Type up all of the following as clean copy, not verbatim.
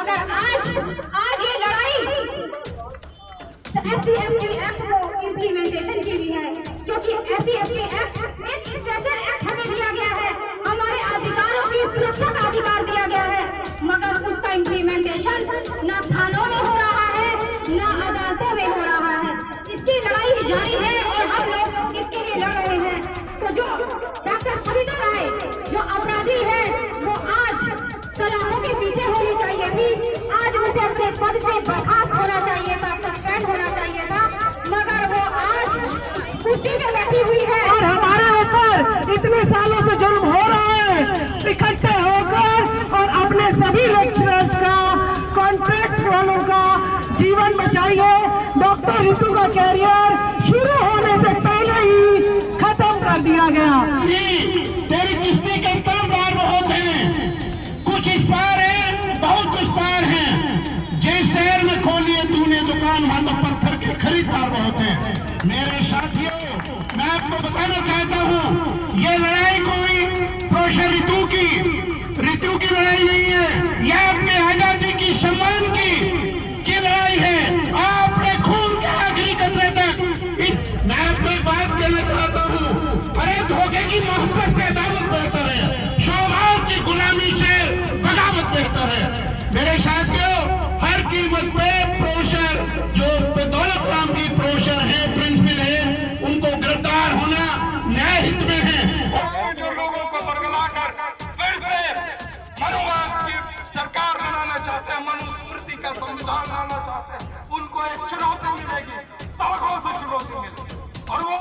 मगर आज ये लड़ाई SC/ST एक्ट को इम्प्लीमेंटेशन की भी है, क्योंकि SC/ST एक्ट एक स्पेशल एक्ट हमें दिया गया है, हमारे अधिकारों की सुरक्षा का अधिकार दिया गया है, मगर उसका इम्प्लीमेंटेशन ना थानों में हो रहा है ना अदालतों में हो रहा है। इसकी लड़ाई जारी है और हम लोग इसके लिए लड़ रहे हैं। तो जो डॉक्टर सविता राय जो अपराधी है वो आज सलाखों के पीछे होनी चाहिए थी, आज उसे अपने पद से बर्खास्त होना चाहिए था, सस्पेंड होना चाहिए था, मगर वो आज कुर्सी में बैठी हुई है। और हमारे ऊपर इतने सालों से जुल्म हो रहा है, इकट्ठे होकर और अपने सभी लेक्चरर्स का, कॉन्ट्रैक्ट वालों का जीवन बचाइए। डॉक्टर रितु का कैरियर शुरू होने से पहले ही खत्म कर दिया गया। तेरी किस्ती के तरफदार बहुत हैं, कुछ इस पार है, बहुत उस पार हैं। जिस शहर में खोली है तूने दुकान, वहां तो पत्थर के खरीदार बहुत हैं। मेरे साथियों, मैं आपको बताना चाहता हूं, ये लड़ाई कोई प्रोफेसर रितु की लड़ाई नहीं है, यह अपने आजादी की, सम्मान की लड़ाई है। आपने खून के आखिरी कतरे तक मैं आपको एक बात कहना चाहता हूँ, अरे धोखे की मोहब्बत से अदावत बेहतर है, शौहार की गुलामी से बगावत बेहतर है। मेरे साथियों, हर कीमत पे प्रोफेसर जो दौलत राम की प्रोफेसर है, प्रिंसिपल है, उनको गिरफ्तार होना न्याय हित में है। और जो लोगों को बरगला कर फिर से मनुवाद की सरकार बनाना चाहते हैं, मनुस्मृति का संविधान लाना चाहते हैं, उनको एक चुनौती मिलेगी, सड़कों से चुनौती मिलेगी। और वो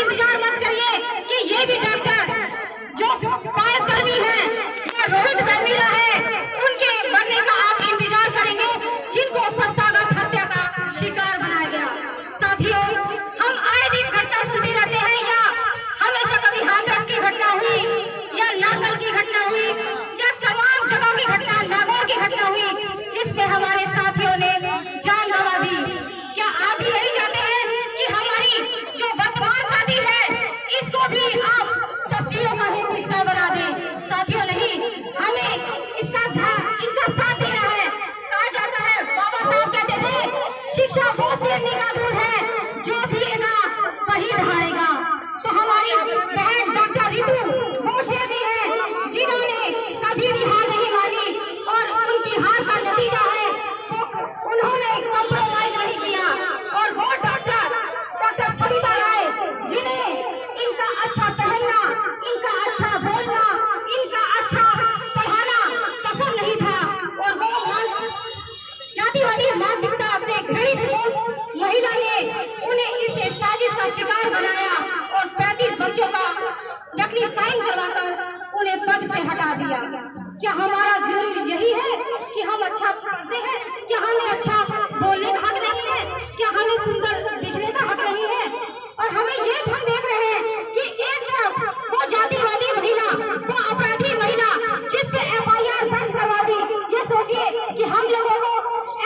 इंतजार मत करिए कि ये भी डॉक्टर जो पायलट कर्मी है या रोहित वेमुला है, उनके बनने का आप इंतजार करेंगे, जिनको संस्थागत हत्या का शिकार बनाया गया। साथियों, हम आए दिन घटना सुनते रहते हैं, या हमेशा कभी हाथरस की घटना हुई या नांगल की घटना हुई या तमाम जगहों की घटना, नागौर की घटना हुई, जिसमें हमारे साथियों ने जान गंवा दी। क्या आप भी यही चाहते हैं कि हमारी जो वर्तमान शादी है इसको भी आप तस्वीरों का हिस्सा बना दें? साथियों, नहीं, हमें शिकार बनाया और 35 बच्चों का नकली साइन करवाकर उन्हें पद से हटा दिया। क्या हमारा जुर्म यही है कि हम अच्छा करते हैं? क्या हमें अच्छा बोलने का हक नहीं है? क्या हमें सुंदर दिखने का हक नहीं है? और हमें ये हम देख रहे हैं कि एक तरफ वो जातिवादी महिला, वो अपराधी महिला जिस पे FIR दर्ज करवा दी, ये सोचिए कि हम लोगों को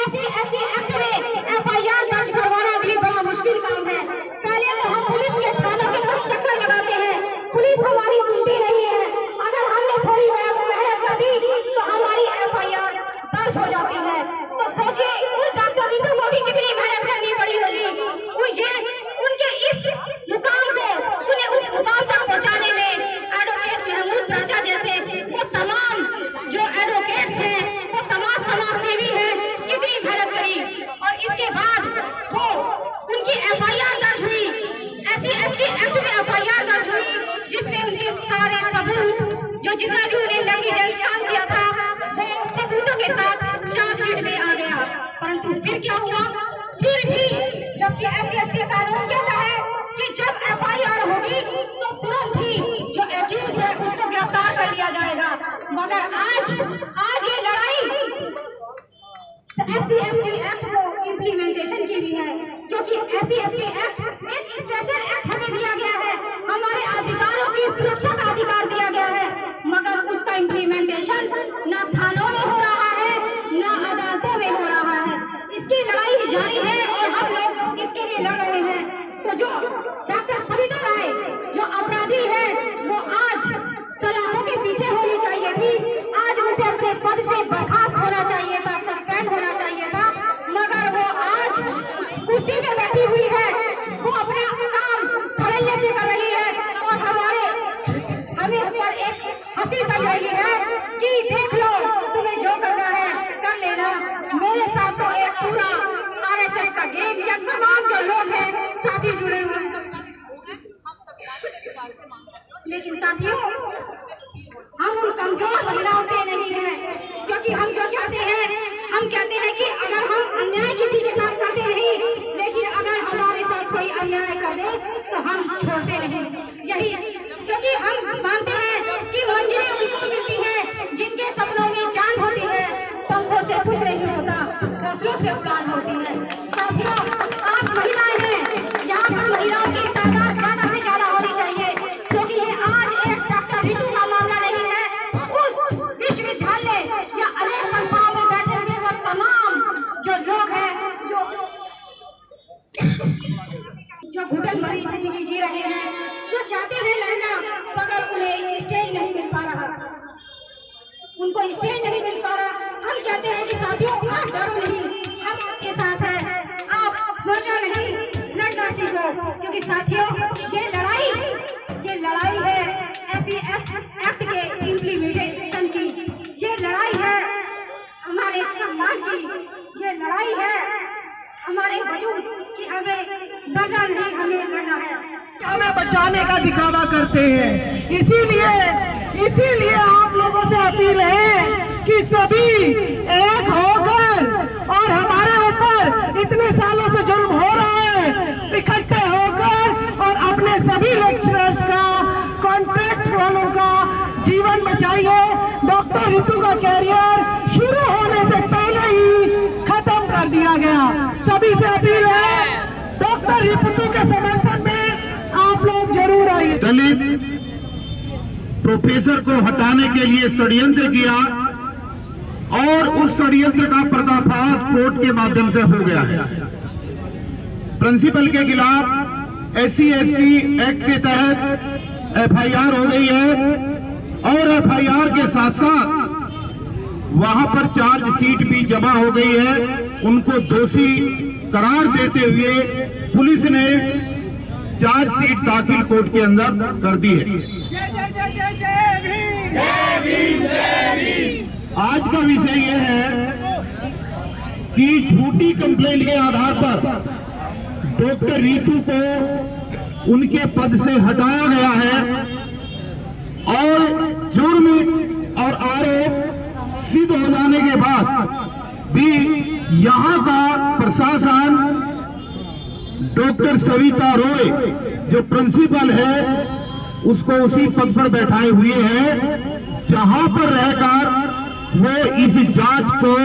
ऐसी एक्ट में FIR दर्ज करवाना भी बड़ा मुश्किल काम है। पहले तो हम पुलिस के थानों के तरफ चक्कर लगाते हैं, पुलिस हमारी सुनती नहीं है। अगर हमने थोड़ी मेहनत कर दी तो हमारी FIR दर्ज हो जाती है। तो सोचिए उस डॉक्टर रितु को भी कितनी मेहनत करनी पड़ी होगी। उनके इस मुकाम को, उन्हें उस मुकाम तक पहुंचाने में एडवोकेट महमूद राजा जैसे वो तमाम जो एडवोकेट्स हैं, वो तमाम समाज सेवी हैं, कितनी मेहनत करी। और इसके बाद वो उनकी FIR दर्ज हुई, SC एक्ट में FIR दर्ज हुई, जिसमें उनके सारे सबूत जो जितना भी उन्हें नेग्लिजेंस काम किया था वो सबूतों के साथ चार्जशीट में आ गया। परंतु फिर क्या हुआ? फिर भी जबकि SC कानून कहता है कि जब FIR होगी तो तुरंत ही जो एक्यूज है उसको गिरफ्तार कर लिया जाएगा। मगर आज ये लड़ाई SC एक्ट को इम्प्लीमेंटेशन की भी है, क्योंकि SC एक्ट एक स्पेशल एक्ट हमें दिया गया है, हमारे अधिकारों की सुरक्षा का अधिकार दिया गया है, मगर उसका इम्प्लीमेंटेशन ना थानों में हो रहा है ना अदालतों में हो रहा है। इसकी लड़ाई जारी है और हम लोग इसके लिए लड़ रहे हैं। तो जो डॉक्टर सविता राय जो अपराधी है वो आज सलाखों के पीछे होनी चाहिए थी, आज उसे अपने पद से बर्खास्त होना चाहिए था, सस्पेंड होना चाहिए था, मगर वो आज कुर्सी में बैठी हुई है, वो अपना काम धड़ल्ले से कर रही है और हमें ऊपर एक हंसी बन रही है कि देख लो तुम्हें जो करना है कर लेना। मेरे साथ तो एक पूरा RSS का गेम या तमाम जो लोग हैं साथी जुड़े हुए हैं। लेकिन साथियों हम उन कमजोर महिलाओं से नहीं हैं, क्योंकि हम जो चाहते हैं, हम कहते हैं कि अगर हम अन्याय किसी के साथ करते नहीं, लेकिन अगर हमारे साथ कोई अन्याय कर दे तो हम छोड़ते नहीं। यही क्योंकि हम मानते हैं कि मंजिलें उनको मिलती हैं जिनके सपनों में चांद होती है, पंखों से कुछ नहीं होता, हौसलों से उड़ान होती है। साथियों आप महिलाएं हैं, यहाँ पर महिलाओं की तादाद ज्यादा से ज्यादा होनी चाहिए, क्योंकि ये आज एक डॉक्टर रितु का मामला नहीं है। उस विश्वविद्यालय या अनेक संस्थाओं में बैठे हुए वो तमाम जो लोग हैं जो घुटन भरी जिंदगी जी रहे हैं, जो चाहते हैं लड़ना मगर उन्हें स्टेज नहीं मिल पा रहा, उनको स्टेज नहीं मिल पा रहा। हम कहते हैं कि साथियों आप डरो नहीं, हम आपके साथ हैं, आप डरना नहीं, लड़ना सीखो, क्योंकि साथियों ये लड़ाई है SC एक्ट के इम्प्लीमेंटेशन की, ये लड़ाई है हमारे सम्मान की, ये लड़ाई है हमारे वजूद कि हमें डरना नहीं, हमें लड़ना है। हमें बचाने का दिखावा करते हैं। इसीलिए आप लोगों से अपील है कि सभी एक होकर, और हमारे ऊपर इतने सालों से जुल्म हो रहा है, इकट्ठे होकर और अपने सभी लेक्चरर्स का, कॉन्ट्रैक्ट वालों का जीवन बचाइए। डॉक्टर रितु का कैरियर शुरू होने से पहले ही खत्म कर दिया गया। सभी से अपील है डॉक्टर रितु के समर्थन में आप लोग जरूर आइए। दलित प्रोफेसर को हटाने के लिए षड्यंत्र किया और उस षड्यंत्र का पर्दाफाश कोर्ट के माध्यम से हो गया है। प्रिंसिपल के खिलाफ SC/ST एक्ट के तहत FIR हो गई है और FIR के साथ साथ वहां पर चार्जशीट भी जमा हो गई है। उनको दोषी करार देते हुए पुलिस ने चार्जशीट दाखिल कोर्ट के अंदर कर दी है। आज का विषय यह है कि झूठी कंप्लेंट के आधार पर डॉक्टर रितु को उनके पद से हटाया गया है और जुर्म और आरोप सिद्ध हो जाने के बाद भी यहां का प्रशासन डॉक्टर सविता रॉय जो प्रिंसिपल है उसको उसी पद पर बैठाए हुए हैं जहां पर रहकर वो इस जांच को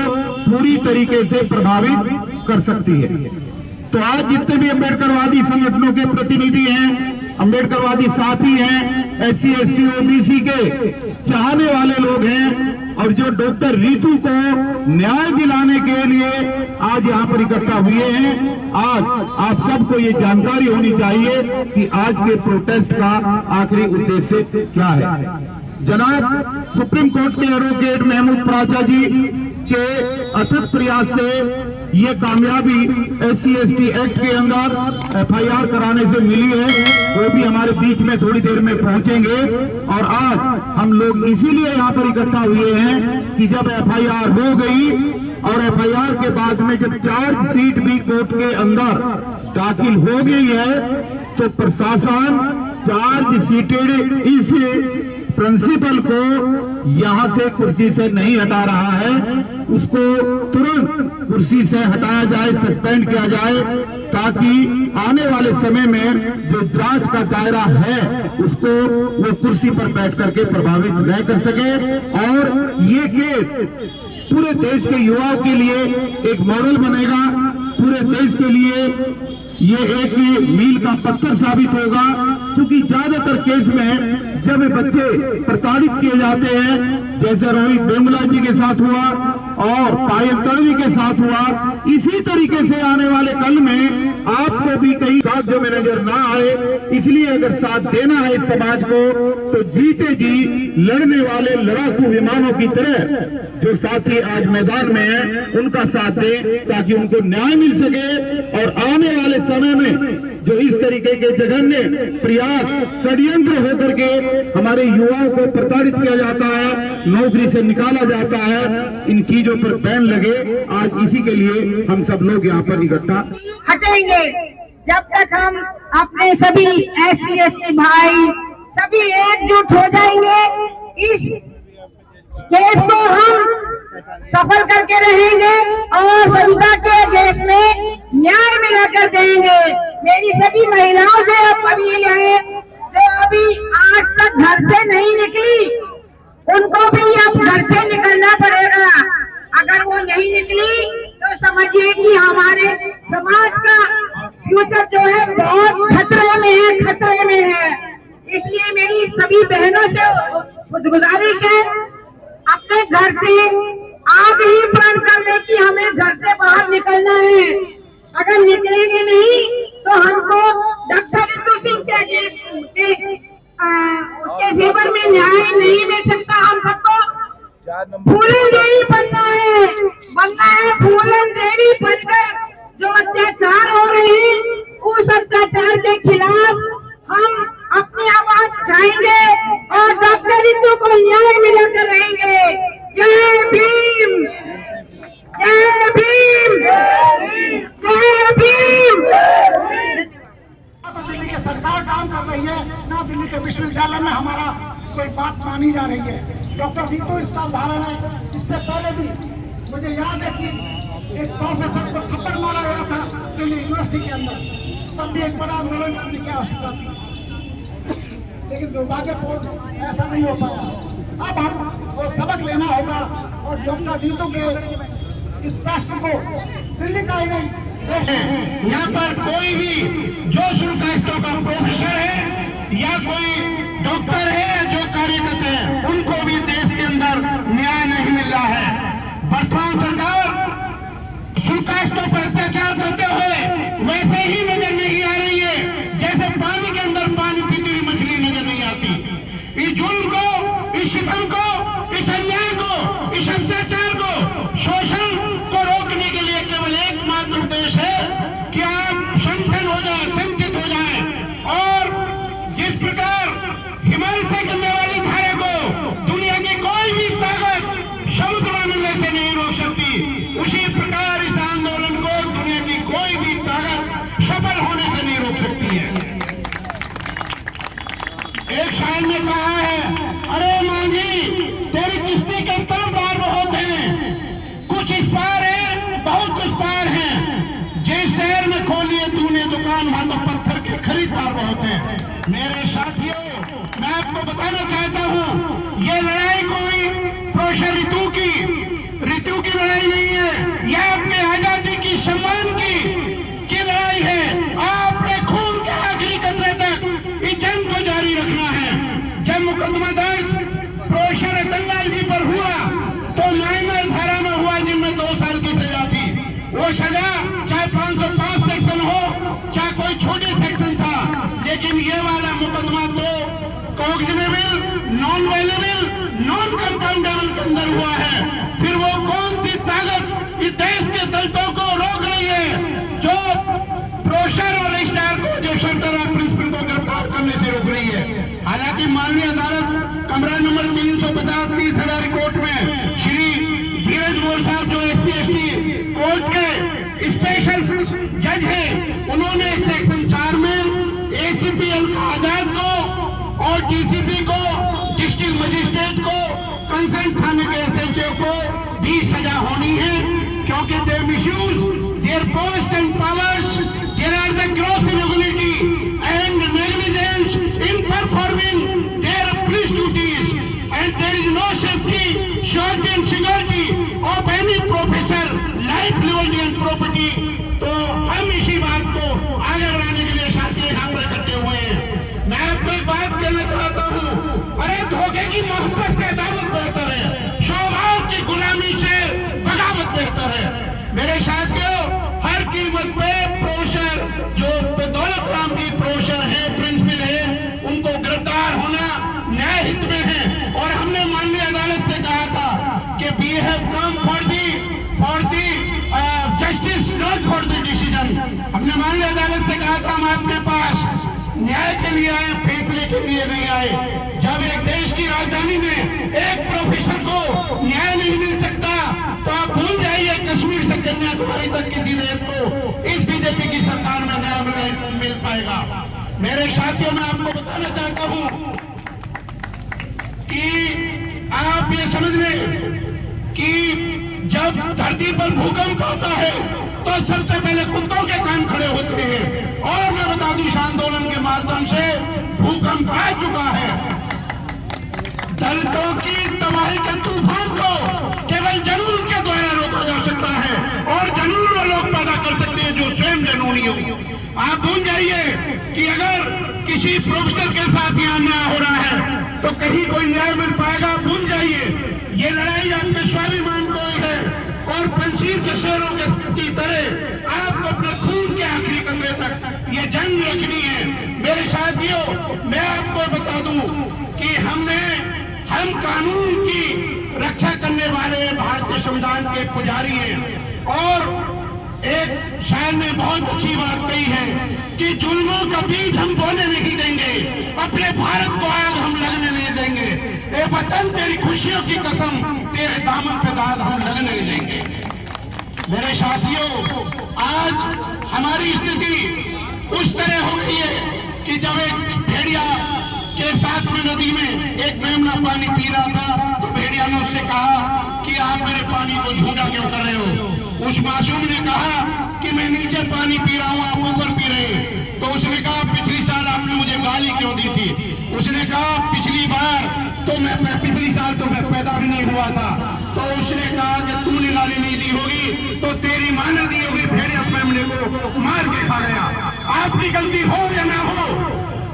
पूरी तरीके से प्रभावित कर सकती है। तो आज जितने भी अम्बेडकरवादी संगठनों के प्रतिनिधि हैं, अम्बेडकरवादी साथी हैं, SC ST OBC के चाहने वाले लोग हैं और जो डॉक्टर रीतू को न्याय दिलाने के लिए आज यहाँ पर इकट्ठा हुए हैं, आज आप सबको ये जानकारी होनी चाहिए कि आज के प्रोटेस्ट का आखिरी उद्देश्य क्या है। जनाब सुप्रीम कोर्ट के एडवोकेट महमूद प्राचा जी के अथक प्रयास से ये कामयाबी SC ST एक्ट के अंदर FIR कराने से मिली है, वो भी हमारे बीच में थोड़ी देर में पहुंचेंगे। और आज हम लोग इसीलिए यहाँ पर इकट्ठा हुए हैं कि जब FIR हो गई और FIR के बाद में जब चार्जशीट भी कोर्ट के अंदर दाखिल हो गई है तो प्रशासन चार्जशीटेड इस प्रिंसिपल को यहां से कुर्सी से नहीं हटा रहा है, उसको तुरंत कुर्सी से हटाया जाए, सस्पेंड किया जाए, ताकि आने वाले समय में जो जांच का दायरा है उसको वो कुर्सी पर बैठ करके प्रभावित न कर सके। और ये केस पूरे देश के युवाओं के लिए एक मॉडल बनेगा, पूरे देश के लिए ये एक मील का पत्थर साबित होगा, क्योंकि ज्यादातर केस में जब बच्चे प्रताड़ित किए जाते हैं, जैसे रोहित वेमुला जी के साथ हुआ और पायल तड़वी के साथ हुआ, इसी तरीके से आने वाले कल में आपको भी कहीं साथ जो मैनेजर ना आए। इसलिए अगर साथ देना है इस समाज को तो जीते जी लड़ने वाले लड़ाकू विमानों की तरह जो साथी आज मैदान में हैं उनका साथ दें, ताकि उनको न्याय मिल सके। और आने वाले समय में जो इस तरीके के जघन्य प्रयास षड्यंत्र होकर के हमारे युवाओं को प्रताड़ित किया जाता है, नौकरी से निकाला जाता है, इन चीजों पर बैन लगे। आज इसी के लिए हम सब लोग यहाँ पर इकट्ठा हटेंगे जब तक हम अपने सभी SC ST भाई सभी एकजुट हो जाएंगे। इस केस को हम सफल करके रहेंगे और सविता के केस में न्याय मिला कर देंगे। मेरी सभी महिलाओं से अब अपील है जो अभी आज तक घर से नहीं निकली, उनको भी अब घर से निकलना पड़ेगा। अगर वो नहीं निकली तो समझिए कि हमारे समाज का फ्यूचर जो है बहुत खतरे में है, खतरे में है। इसलिए मेरी सभी बहनों से गुजारिश है, अपने घर से आज ही प्रण कर ले कि हमें घर से बाहर निकलना है। अगर निकलेंगे नहीं तो हमको डॉक्टर रीतू सिंह के फेवर में न्याय नहीं मिल सकता। हम सबको फूलन देवी बनना है फूलन देवी बनकर जो अत्याचार हो रहे हैं उस अत्याचार के खिलाफ हम अपनी आवाज उठाएंगे और डॉक्टर रीतू को न्याय मिलाकर रहेंगे। जय भीम, जय भीम, जय भीम। तो दिल्ली की सरकार काम कर रही है, ना दिल्ली के विश्वविद्यालय में हमारा कोई बात मानी जा रही है। डॉक्टर रीतू इसका उदाहरण है। इससे पहले भी मुझे याद है कि एक प्रोफेसर को थप्पड़ मारा गया था दिल्ली यूनिवर्सिटी के अंदर, तब भी एक बड़ा आंदोलन करने की आवश्यकता थी, लेकिन दुर्भाग्यपूर्ण ऐसा नहीं हो पाया। अब हमको सबक लेना होगा और डॉक्टर रीतू के इस प्रश्न को दिल्ली का ही नहीं, यहाँ पर कोई भी जो शुल्कास्तों का प्रोफेसर है या कोई डॉक्टर है जो कार्यरत है, उनको भी देश के अंदर न्याय नहीं मिल रहा है। वर्तमान सरकार शुल्कास्तों पर अत्याचार करते हुए वैसे ही नजर नहीं आ रही है जैसे पानी के अंदर पानी पीती हुई मछली नजर नहीं आती। इस जुल्म को, इस शिकन को, इस अन्याय को, इस अत्याचार को, शोषण को रोकने के लिए केवल एकमात्र उद्देश्य है कि आप तूने दुकान, वहां तो पत्थर के खरीदार बहुत हैं। मेरे साथियों, मैं आपको बताना चाहता हूं, ये लड़ाई कोई प्रोफेसर ऋतु की लड़ाई नहीं है, यह आपके आजादी की, सम्मान की लड़ाई है। आपने खून के आखिरी कतरे तक इस जंग को जारी रखना है। जब मुकदमा दर्ज प्रोफेसर रतनलाल जी पर हुआ तो माइनर धारा में हुआ, जिनमें 2 साल की सजा थी। वो सजा चाहे 505 सेक्शन हो, चाहे कोई छोटे सेक्शन था, लेकिन ये वाला मुकदमा तो कॉग्निजेबल, नॉन वेलेबल, नॉन कंपाउंडेबल के अंदर हुआ है। फिर वो कौन सी ताकत इस देश के दलितों को रोक रही है, जो प्रोफेसर और रजिस्ट्रार को, जो सरदार प्रिंसिपल को गिरफ्तार करने से रोक रही है। हालांकि माननीय अदालत कमरा नंबर 350 30,000 कोर्ट में श्री धीरज बोल साहब, जो SC/ST कोर्ट के स्पेशल जज है, उन्होंने सेक्शन 4 में ACPL को, आजाद को और DCP को, डिस्ट्रिक्ट मजिस्ट्रेट को, कंसर्न थाने के SHO को भी सजा होनी है, क्योंकि they misuse their post and powers, there are the gross irregularity and negligence in performing their police duties and there is no safety, security and security of any professor, life, liberty and property. तो हम इसी बात को आगे बढ़ाने के लिए साथी यहाँ पर इकट्ठे हुए हैं। मैं आपको एक बात कहना चाहता हूँ, अरे धोखे की मोहब्बत से अदालत बेहतर है, स्वभाव की गुलामी से बगावत बेहतर है। मेरे साथियों, हर कीमत पे प्रोफेसर, जो दौलत राम की प्रोफेसर है, प्रिंसिपल है, उनको गिरफ्तार होना न्याय हित में है। और हमने माननीय अदालत से कहा था कि we have come for the justice, not for the decision. हमने माननीय अदालत से कहा था, हम आपके पास न्याय के लिए आए, फैसले के लिए नहीं आए। जब एक देश की राजधानी में एक प्रोफेसर को न्याय नहीं मिल सकता, तो आप भूल जाइए कश्मीर से कन्याकुमारी तक किसी देश को इस बीजेपी की सरकार में न्याय नहीं मिल पाएगा। मेरे साथियों, मैं आपको बताना चाहता हूं कि आप ये समझ लें कि जब धरती पर भूकंप होता है तो सबसे पहले कुत्तों के कान खड़े होते हैं। और मैं बता दूं, इस आंदोलन के माध्यम से भूकंप आ चुका है। दलितों की तबाही के तूफान को केवल जनून के द्वारा रोका जा सकता है, और जनून वो लोग पैदा कर सकते हैं जो स्वयं जनूनी हो। आप भूल जाइए कि अगर किसी प्रोफेसर के साथ यहाँ अन्याय हो रहा है तो कहीं कोई न्याय मिल पाएगा? भूल जाइए। ये लड़ाई आपके स्वाभिमान को है, और पंसीर के शेरों की तरह आपको अपने खून के आखिरी कतरे तक ये जंग रखनी है। मेरे साथियों, मैं आपको बता दूं कि हम कानून की रक्षा करने वाले भारतीय संविधान के पुजारी हैं। और एक शायर ने बहुत अच्छी बात कही है कि जुल्मों का बीज हम बोने नहीं देंगे, अपने भारत को आग हम लगने नहीं देंगे। ए वतन, तेरी खुशियों की कसम, तेरे दामन पे दाग हम लगने नहीं देंगे। मेरे साथियों, आज हमारी स्थिति उस तरह हो गई है कि जब एक भेड़िया के साथ में नदी में एक मेमना पानी पी रहा था, तो भेड़िया ने उससे कहा कि आप मेरे पानी को झूठा क्यों कर रहे हो? उस मासूम ने कहा कि मैं नीचे पानी पी रहा हूँ, आप ऊपर पी रहे हैं। तो उसने कहा, पिछली साल आपने मुझे गाली क्यों दी थी? उसने कहा, पिछली बार तो मैं पिछली साल तो मैं पैदा भी नहीं हुआ था। तो उसने कहा कि तूने गाली नहीं दी होगी तो तेरी मां ने दी होगी। भेड़िया मेमने को मार के खा गया। आपकी गलती हो या ना हो,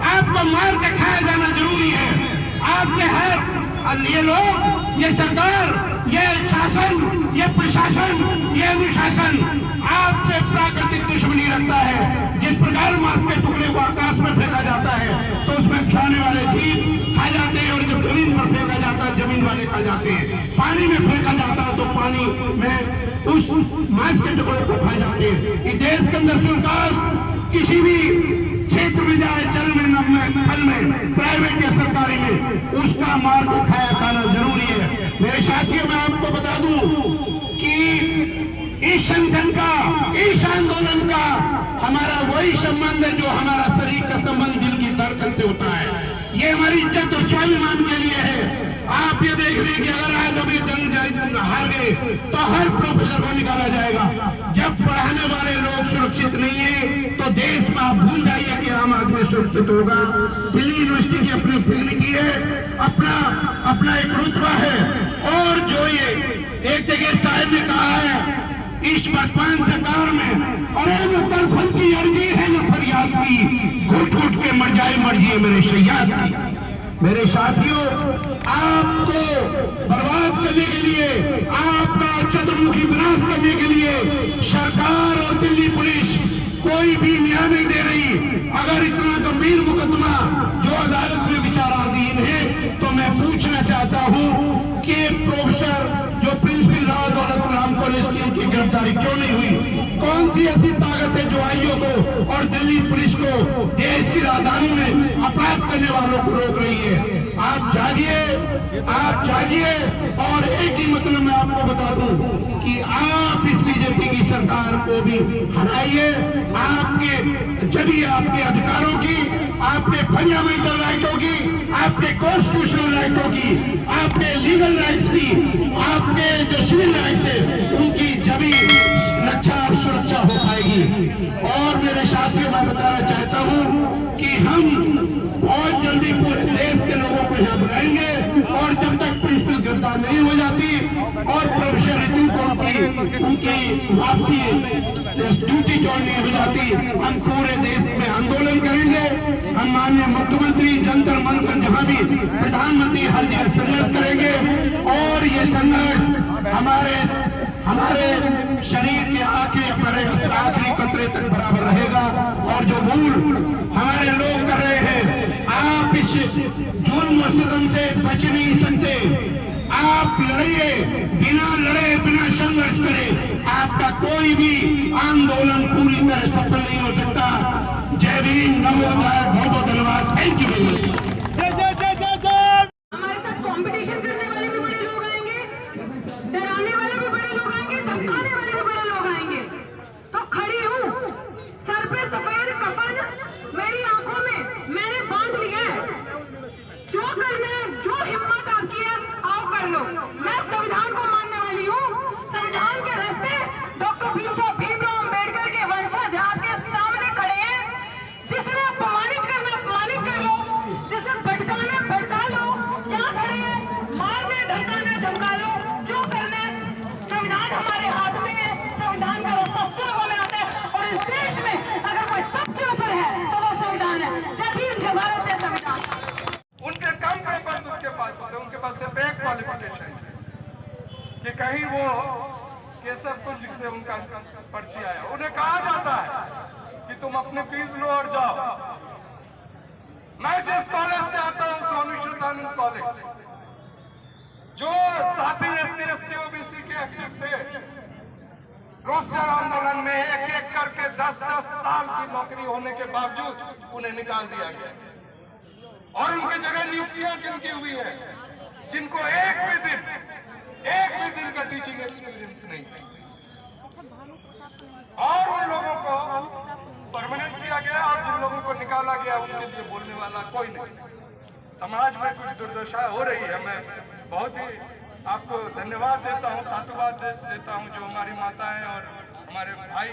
आपको मार के खाया जाना जरूरी है। आपके हर ये लोग, ये सरकार, ये शासन, ये प्रशासन, ये अनुशासन आपसे प्राकृतिक दुश्मनी रखता है। जिस प्रकार मांस के टुकड़े को आकाश में फेंका जाता है तो उसमें खाने वाले जीव खा जाते हैं, और जब जमीन पर फेंका जाता है जमीन वाले खा जाते हैं। पानी में फेंका जाता है तो पानी में उस मांस के टुकड़े को खा जाते हैं। इस देश के अंदर सरकार किसी भी क्षेत्र में जाए, जल में, नभ में, थल में, प्राइवेट या सरकारी में, उसका मार को खाना जरूरी है। मेरे साथियों, मैं आपको बता दूं कि इस संगठन का, इस आंदोलन का हमारा वही संबंध है जो हमारा शरीर का संबंध दिल की धड़कन से होता है। ये हमारी इज्जत और स्वाभिमान के लिए है। आप ये देख लें कि अगर आज अभी जंग हार गए तो हर प्रोफेसर को निकाला जाएगा। जब पढ़ाने वाले लोग सुरक्षित नहीं है तो देश में आप भूल जाइए कि आम आदमी सुरक्षित होगा। दिल्ली यूनिवर्सिटी की अपनी डिग्निटी है, अपना एक रुतबा है। और जो ये एक जगह साहब ने कहा है इस वर्तमान सरकार में, अरे न तड़फन की अर्जी है न फरियाद की, घुट घुट के मर जाइए मेरे शैयाद की। मेरे साथियों, आपको बर्बाद करने के लिए, आपका चतुर्मुखी विनाश करने के लिए सरकार और दिल्ली पुलिस कोई भी न्याय नहीं दे रही। अगर इतना गंभीर मुकदमा जो अदालत में विचाराधीन है तो मैं पूछना चाहता हूं कि प्रोफेसर जो प्रिंसिपल राव दौलत राम कॉलेज की उनकी गिरफ्तारी क्यों नहीं हुई? कौन सी ऐसी ताकत है जो आईओ को और दिल्ली पुलिस को देश की राजधानी में अपराध करने वालों को रोक रही है? आप जागिए और एक ही मतलब मैं आपको बता दूं कि आप इस बीजेपी की सरकार को भी हराइए। जब आपके अधिकारों की, आपके फंडामेंटल राइटों की, आपके कॉन्स्टिट्यूशनल राइटों की, आपके लीगल राइट्स की, आपके जो सिविल राइट्स है उनकी जभी रक्षा और सुरक्षा हो पाएगी। और मेरे साथियों, मैं बताना चाहता हूं कि हम बहुत जल्दी पूरे देश के लोगों को यहाँ बुलाएंगे और जब तक प्रिंसिपल गिरफ्तार नहीं हो जाती और प्रोफेसर रितु को उनकी वापसी ड्यूटी ज्वाइन नहीं हो जाती, हम पूरे देश में आंदोलन करेंगे। हम माननीय मुख्यमंत्री जंतर मंत्र जहां भी प्रधानमंत्री हर जगह संघर्ष करेंगे और ये संघर्ष हमारे शरीर के आखिरी कतरे तक बराबर रहेगा। और जो भूल हमारे लोग कर रहे हैं, आप इस जुल्म और सितम से बच नहीं सकते। आप लड़िए, बिना संघर्ष करे आपका कोई भी आंदोलन पूरी तरह सफल नहीं हो सकता। जय भीम, नमो बुद्धाय, बहुत धन्यवाद। Thank you very much. हमारे साथ कंपटीशन करने वाले भी बड़े लोग आएंगे, डराने वाले भी बड़े लोग आएंगे, धमकाने वाले भी बड़े लोग आएंगे। तो खड़ी हूँ, सर पे सफेद कफन, मेरी आंखों में मैंने बांध लिया है। जो करना है, जो हिम्मत आपकी है, आओ कर लो। मैं संविधान को मानने वाली हूँ। संविधान के रास्ते डॉक्टर भीमराव अम्बेडकर के वंशज आपके सामने खड़े हैं। जिसने अपमानित करना अपमानित कर लो, जिसने भटकाना भटका लो। क्या खड़े हैं? मारने, धमकाना धमका लो, जो करना है। संविधान हमारे हाथ में है, संविधान का शस्त्र हमें आता है। और इस देश में अगर कोई सबसे ऊपर है तो वो संविधान है। जब भी भारत है संविधान। उनसे कम पेपर्स उनके पास होते, उनके पास सिर्फ एक क्वालिफिकेशन कि कहीं वो केसर कुंज से उनका पर्ची आया। उन्हें कहा जाता है कि तुम अपने फीस लो और जाओ। मैं जिस कॉलेज से आता हूं, स्वामी श्रद्धानंद कॉलेज, जो साथी SC ST OBC के एक्टिव थे, रोस्टर आंदोलन में एक एक करके 10-10 साल की नौकरी होने के बावजूद उन्हें निकाल दिया गया और उनकी जगह नियुक्तियां किनकी हुई है जिनको एक भी दिन का टीचिंग एक्सपीरियंस नहीं है। और उन लोगों को परमानेंट किया गया और जिन लोगों को निकाला गया उनके लिए बोलने वाला कोई नहीं। समाज में कुछ दुर्दशा हो रही है। मैं बहुत ही आपको धन्यवाद देता हूँ, साधुवाद देता हूँ जो हमारी माताएं और हमारे भाई,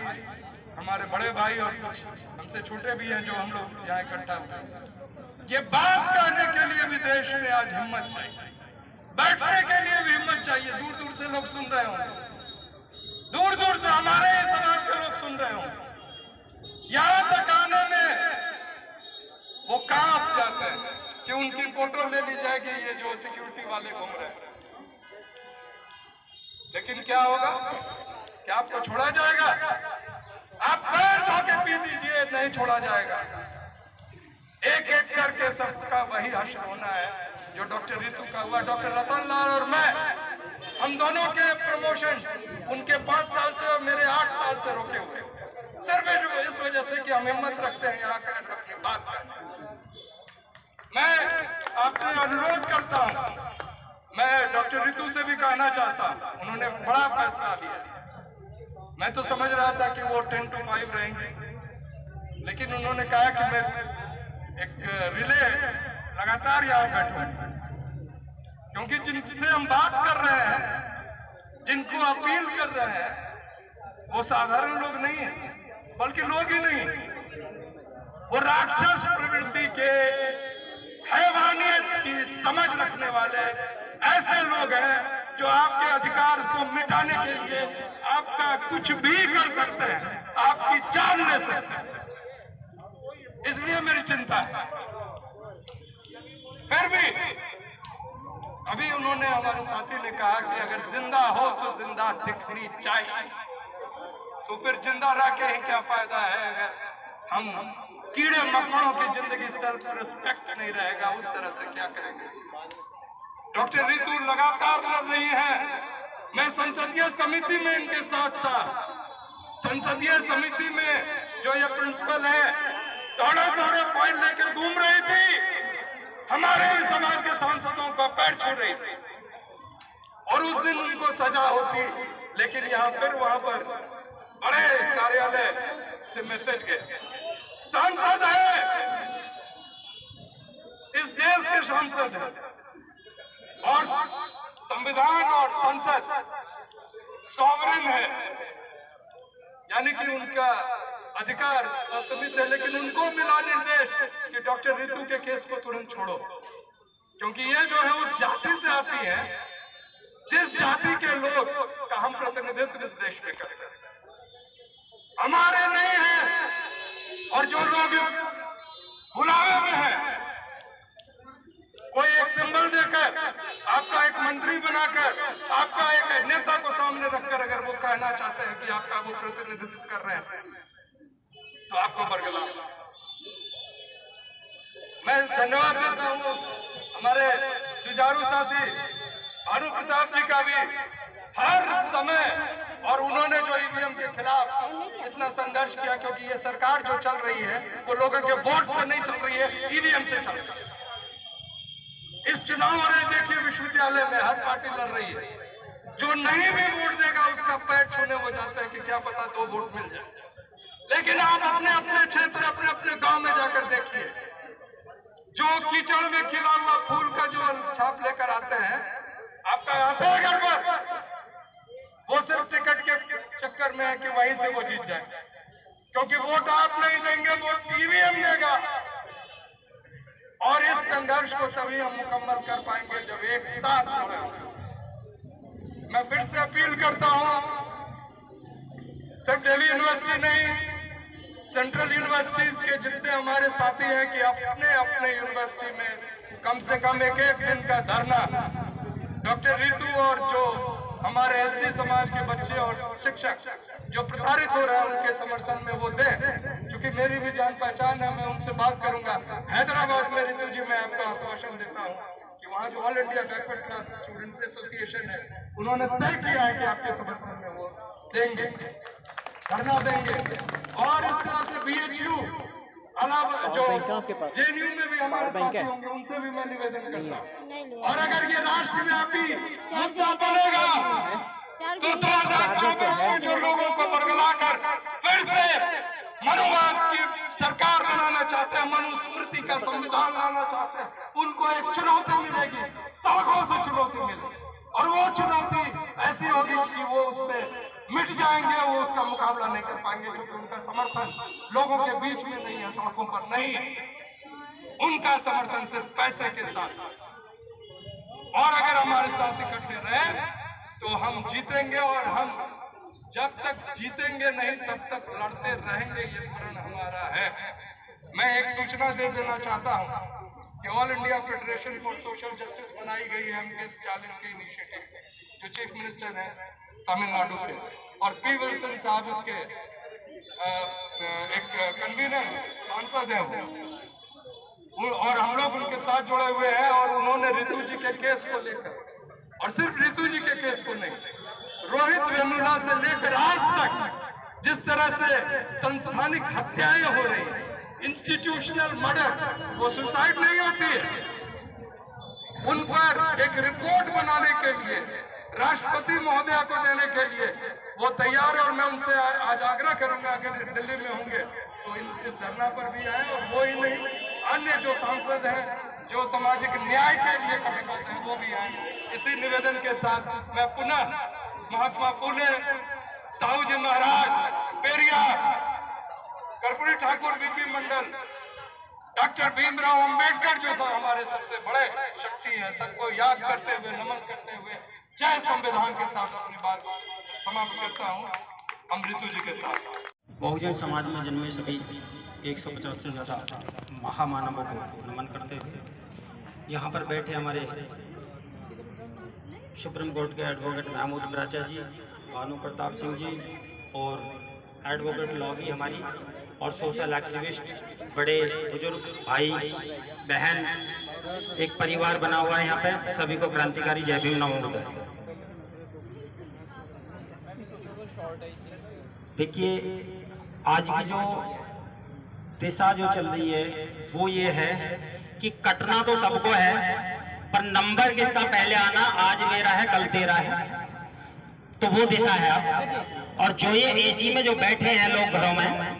हमारे बड़े भाई और कुछ हमसे छोटे भी हैं जो हम लोग यहाँ इकट्ठा हुए। ये बात कहने के लिए भी देश में आज हिम्मत चाहिए, बैठने के लिए भी हिम्मत चाहिए। दूर दूर से लोग सुन रहे होंगे, दूर दूर से हमारे समाज के लोग सुन रहे होंगे। यहाँ तक आने में वो कांप जाते हैं कि उनकी फोटो ले ली जाएगी, ये जो सिक्योरिटी वाले घूम रहे हैं। लेकिन क्या होगा? क्या आपको छोड़ा जाएगा? आप पैर धो के पी लीजिए, नहीं छोड़ा जाएगा। एक एक करके सबका वही हश्र होना है जो डॉक्टर रितु का हुआ। डॉक्टर रतन लाल और मैं, हम दोनों के प्रमोशन उनके 5 साल से और मेरे 8 साल से रोके हुए, सिर्फ इस वजह से कि हम हिम्मत रखते हैं यहाँ कर अपनी बात कर। मैं आपसे अनुरोध करता हूँ, मैं डॉक्टर रितु से भी कहना चाहता हूँ, उन्होंने बड़ा फैसला लिया। मैं तो समझ रहा था कि वो 10 to 5 रहेंगे, लेकिन उन्होंने कहा कि मैं एक रिले लगातार यहाँ बैठूं। क्योंकि जिनसे हम बात कर रहे हैं, जिनको अपील कर रहे हैं, वो साधारण लोग नहीं है, बल्कि लोग ही नहीं, वो राक्षस प्रवृत्ति के, हैवानियत की समझ रखने वाले ऐसे लोग हैं जो आपके अधिकार को मिटाने के लिए आपका कुछ भी कर सकते हैं, आपकी जान ले सकते हैं। इसलिए मेरी चिंता है। फिर भी अभी उन्होंने, हमारे साथी ने कहा कि अगर जिंदा हो तो जिंदा दिखनी चाहिए, तो फिर जिंदा रह के ही क्या फायदा है अगर हम कीड़े मकोड़ों की जिंदगी, सेल्फ रिस्पेक्ट नहीं रहेगा, उस तरह से क्या करेंगे। डॉक्टर रितु लगातार लड़ रही है। मैं संसदीय समिति में इनके साथ था। संसदीय समिति में जो ये प्रिंसिपल है, दौड़े दौड़े फाइल लेकर घूम रही थी, हमारे ही समाज के सांसदों का पैर छू रही थी, और उस दिन उनको सजा होती। लेकिन यहाँ फिर वहां पर बड़े कार्यालय से मैसेज गए, सांसद है, इस देश के सांसद है, और संविधान और संसद सॉवरेन है, यानी कि उनका अधिकार असीमित है। लेकिन उनको मिला निर्देश कि डॉक्टर रितु के केस को तुरंत छोड़ो, क्योंकि ये जो है उस जाति से आती है जिस जाति के लोग का हम प्रतिनिधित्व इस देश में करते हैं, हमारे नहीं है। और जो लोग इस बुलावे में हैं, कोई एक सिंबल देकर, आपका एक मंत्री बनाकर, आपका एक नेता को सामने रखकर अगर वो कहना चाहते हैं कि आपका वो प्रतिनिधित्व कर रहे हैं, तो आपको बरगला। मैं धन्यवाद देता हूँ हमारे जुझारू साथी भानु प्रताप जी का भी, हर समय, और उन्होंने जो ईवीएम के खिलाफ इतना संघर्ष किया, क्योंकि ये सरकार जो चल रही है वो लोगों के वोट से नहीं चल रही है, ईवीएम से चल रही है। इस चुनाव हो रहे, देखिए विश्वविद्यालय में हर पार्टी लड़ रही है, जो नहीं भी वोट देगा उसका पैर छूने हो जाता है कि क्या पता 2 वोट मिल जाए। लेकिन आप अपने अपने क्षेत्र, अपने अपने गांव में जाकर देखिए, जो कीचड़ में खिला हुआ फूल का जो छाप लेकर आते हैं, आपका आते हैं घर पर, वो सिर्फ टिकट के चक्कर में है कि वहीं से वो जीत जाए, क्योंकि वोट आप नहीं देंगे, वोट ईवीएम देगा। और इस संघर्ष को तभी हम मुकम्मल कर पाएंगे जब एक साथ खड़े होंगे। मैं फिर से अपील करता हूं, सिर्फ दिल्ली यूनिवर्सिटी नहीं, सेंट्रल यूनिवर्सिटीज के जितने हमारे साथी हैं कि अपने अपने यूनिवर्सिटी में कम से कम एक दिन का धरना डॉक्टर रितु और जो हमारे एससी समाज के बच्चे और शिक्षक जो प्रताड़ित हो रहे हैं उनके समर्थन में वो दें। क्योंकि मेरी भी जान पहचान है, मैं उनसे बात करूंगा। हैदराबाद में रितु जी, मैं आपको आश्वासन देता हूँ कि वहाँ जो all India backward class students association है, उन्होंने तय किया है कि आपके समर्थन में वो देंगे, धरना देंगे। और इस तरह से BHU अलावा जो JNU में भी हमारे साथी होंगे, उनसे भी मैं निवेदन करता हूँ। और अगर ये राष्ट्रव्यापी मुद्दा बनेगा तो 2024 में जो लोगों को बरगलाकर फिर से मनुवाद की सरकार बनाना चाहते हैं, मनुस्मृति का संविधान लाना चाहते हैं, उनको एक चुनौती मिलेगी, सड़कों से चुनौती मिलेगी। और वो चुनौती ऐसी होगी कि वो उसमें मिट जाएंगे, वो उसका मुकाबला नहीं कर पाएंगे, क्योंकि उनका समर्थन लोगों के बीच में नहीं है, सड़कों पर नहीं है, उनका समर्थन सिर्फ पैसे के साथ। और अगर हमारे साथ इकट्ठे रहे तो हम जीतेंगे, और हम जब तक जीतेंगे नहीं तब तक लड़ते रहेंगे, ये प्रण हमारा है। मैं एक सूचना दे देना चाहता हूँ कि all India federation for social justice बनाई गई है MK स्टालिन के इनिशिएटिव, जो चीफ मिनिस्टर हैं तमिलनाडु के, और P. विल्सन साहब उसके एक कन्वीनर सांसद है वो, और हम लोग उनके साथ जुड़े हुए हैं। और उन्होंने रितु जी के केस को लेकर, और सिर्फ रितु जी के केस को नहीं, रोहित वेमुला से लेकर आज तक जिस तरह से संस्थानिक हत्याएं हो रही, इंस्टीट्यूशनल मर्डर्स, वो सुसाइड नहीं होती है, उन पर एक रिपोर्ट बनाने के लिए राष्ट्रपति महोदया को देने के लिए वो तैयार है। और मैं उनसे आज आग्रह करूंगा अगर दिल्ली में होंगे तो इस धरना पर भी आए। और वो ही नहीं, अन्य जो सांसद हैं जो सामाजिक न्याय के लिए खड़े होते हैं वो भी आए। इसी निवेदन के साथ मैं पुनः महात्मा फूले, साहू जी महाराज, पेरियार, कर्पूरी ठाकुर बीपी मंडल, डॉक्टर भीमराव अंबेडकर जो हमारे सबसे बड़े शक्ति है, सबको याद करते हुए, नमन करते हुए जय संविधान के साथ अपनी बात समाप्त करता हूँ अमृतु जी के साथ। बहुजन समाज में जन्मे सभी 150 से ज़्यादा महामानवों को नमन करते हुए यहाँ पर बैठे हमारे सुप्रीम कोर्ट के एडवोकेट महमूद बराचा जी, भानु प्रताप सिंह जी और एडवोकेट लॉबी हमारी और सोशल एक्टिविस्ट, बड़े बुजुर्ग भाई बहन, एक परिवार बना हुआ है यहाँ पे। सभी को क्रांतिकारी जय भीम नमो बुद्धाय। देखिए, आज की जो दिशा जो चल रही है वो ये है कि कटना तो सबको है, पर नंबर किसका पहले आना, आज मेरा है कल तेरा है, तो वो दिशा है अब। और जो ये एसी में जो बैठे हैं लोग घरों में,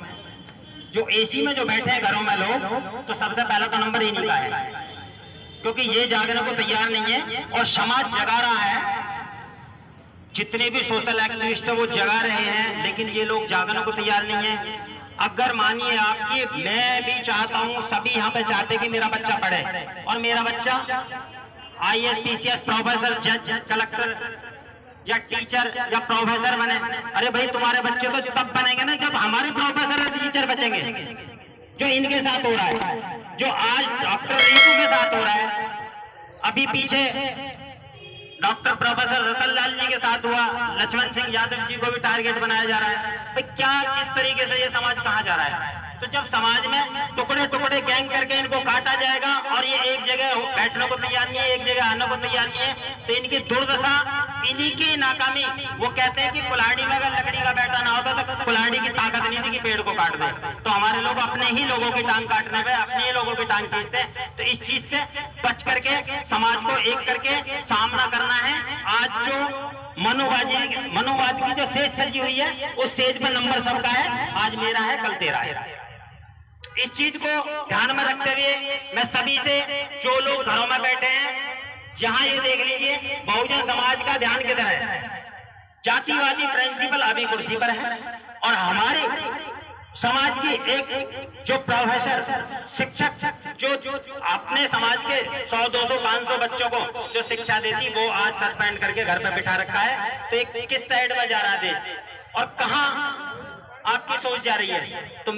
जो एसी में जो बैठे हैं घरों में लोग, तो सबसे पहला तो नंबर इन्हीं का है, क्योंकि ये जागने को तैयार नहीं है और समाज जगा रहा है। जितने भी सोशल एक्टिविस्ट है वो जगा रहे हैं, लेकिन ये लोग जागने को तैयार नहीं है। अगर मानिए आपकी, मैं भी चाहता हूं, सभी यहाँ पे चाहते कि मेरा बच्चा पढ़े और मेरा बच्चा IAS PCS प्रोफेसर, जज, कलेक्टर या टीचर या प्रोफेसर बने। अरे भाई, तुम्हारे बच्चे तो तब बनेंगे ना जब हमारे प्रोफेसर और टीचर बचेंगे, जो इनके साथ हो रहा है, जो आज डॉक्टर रिंकू के साथ हो रहा है, अभी पीछे डॉक्टर प्रोफेसर रतन लाल जी के साथ हुआ, लक्ष्मण सिंह यादव जी को भी टारगेट बनाया जा रहा है। भाई क्या, किस तरीके से ये समाज कहाँ जा रहा है? तो जब समाज में टुकड़े टुकड़े गैंग करके इनको काटा जाएगा और ये एक जगह बैठने को तैयार नहीं है, एक जगह आने को तैयार नहीं है, तो इनकी दुर्दशा, इन्हीं की नाकामी। वो कहते हैं कि कुल्हाड़ी में अगर लकड़ी का बैठा ना होता तो कुल्हाड़ी की ताकत नहीं थी कि पेड़ को काट दे। तो हमारे लोग अपने ही लोगों की टांग काटने पे अपने ही लोगों की टांग खींचते हैं। तो इस चीज से बच करके समाज को एक करके सामना करना है। आज जो मनोवाद की जो सेज सजी हुई है, उस सेज में नंबर सबका है, आज मेरा है कल तेरा है। इस चीज को ध्यान में रखते हुए मैं सभी से, जो लोग घरों में बैठे हैं, यहाँ ये देख लीजिए, बहुजन समाज का ध्यान किधर है? जातिवादी प्रिंसिपल अभी कुर्सी पर है और हमारे समाज की एक जो प्रोफेसर, शिक्षक, जो अपने समाज के 100, 200, 500 बच्चों को जो शिक्षा देती, वो आज सस्पेंड करके घर पर बिठा रखा है। तो एक किस साइड में जा रहा है देश और कहाँ आपकी सोच जा रही है? तो